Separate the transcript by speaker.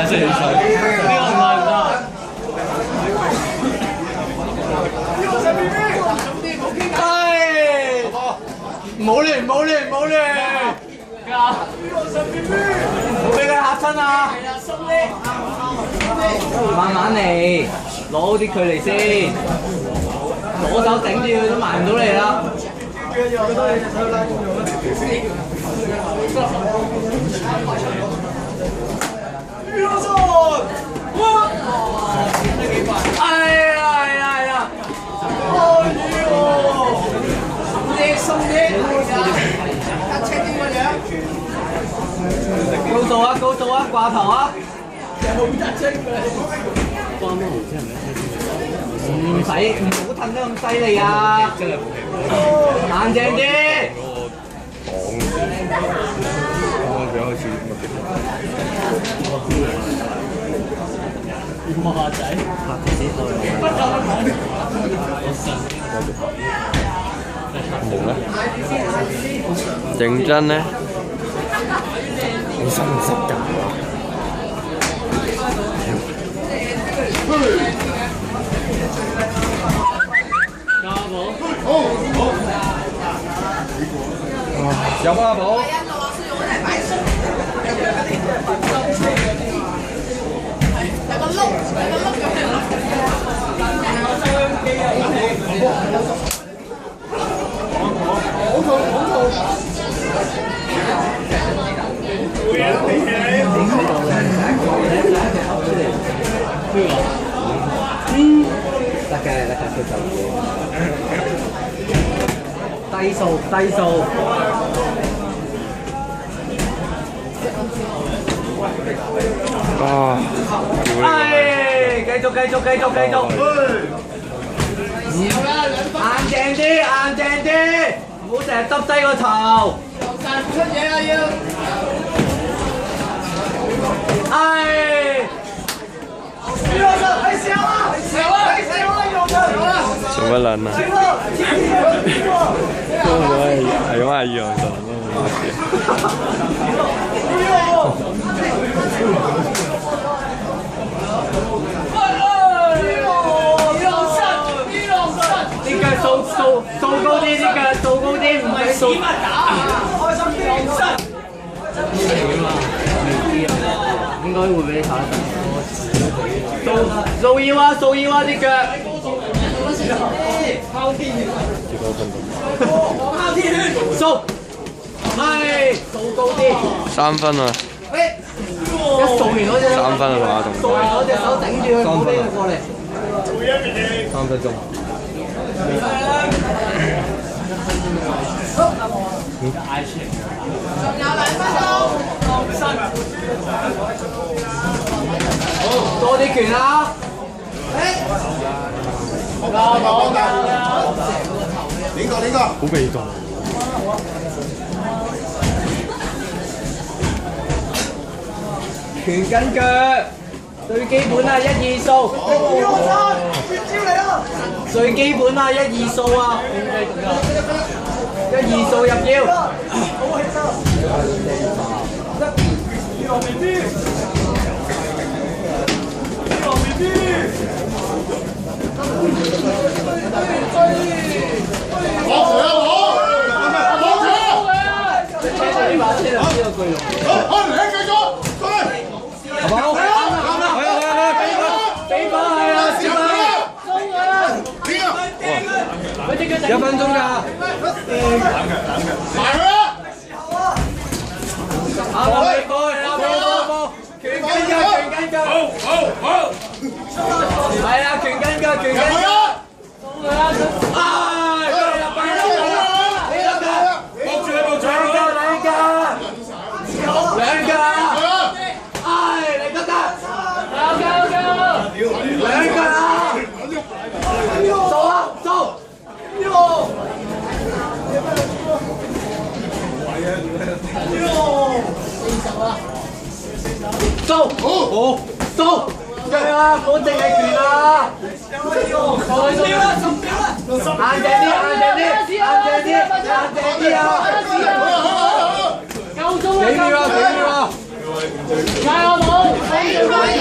Speaker 1: 4歲，呢個唔係唔得。唔好亂，唔好亂，唔好亂！唔好俾佢嚇親啊！慢慢嚟，攞好啲距離先，左手頂住佢都埋唔到你啦。高度啊，高度啊，掛頭啊！唔好褪得咁犀利啊！硬淨啲。馬仔，
Speaker 2: 冇咧，認真咧，你濕唔濕㗎？
Speaker 1: 加寶，
Speaker 2: 有冇阿寶？
Speaker 1: 低數，低數。
Speaker 2: 啊！
Speaker 1: 繼續，繼續，繼續，繼續。硬淨啲，硬淨啲，唔好成日耷低個頭。出嘢啦要。
Speaker 2: 做乜撚啊？係咁阿楊就
Speaker 1: 啲腳掃高啲，啲腳掃高啲，唔係掃。開心啲。應該會俾你炒得掃腰啊，掃腰啊啲腳。靠天線。掃，掃高啲。
Speaker 2: 3分啊！
Speaker 1: 一掃完嗰隻
Speaker 2: 3分啊，馬同。
Speaker 1: 掃完嗰隻手頂住佢，唔好俾佢過嚟。
Speaker 2: 3分鐘。
Speaker 1: 多啲拳啊！
Speaker 2: 好被動。
Speaker 1: 拳跟腳，最基本啊，1、2掃。最基本啊，1、2掃啊！1、2掃入腰。1分鐘㗎。埋佢啦！拳跟腳，拳跟腳。好。係啊，拳跟腳，拳跟腳。掃，好，掃，對啊，唔好淨係拳啊！硬淨啲，硬淨啲，硬淨啲，硬淨啲啊！夠鐘啦！幾秒啊？幾秒啊？加油！
Speaker 3: 快啲！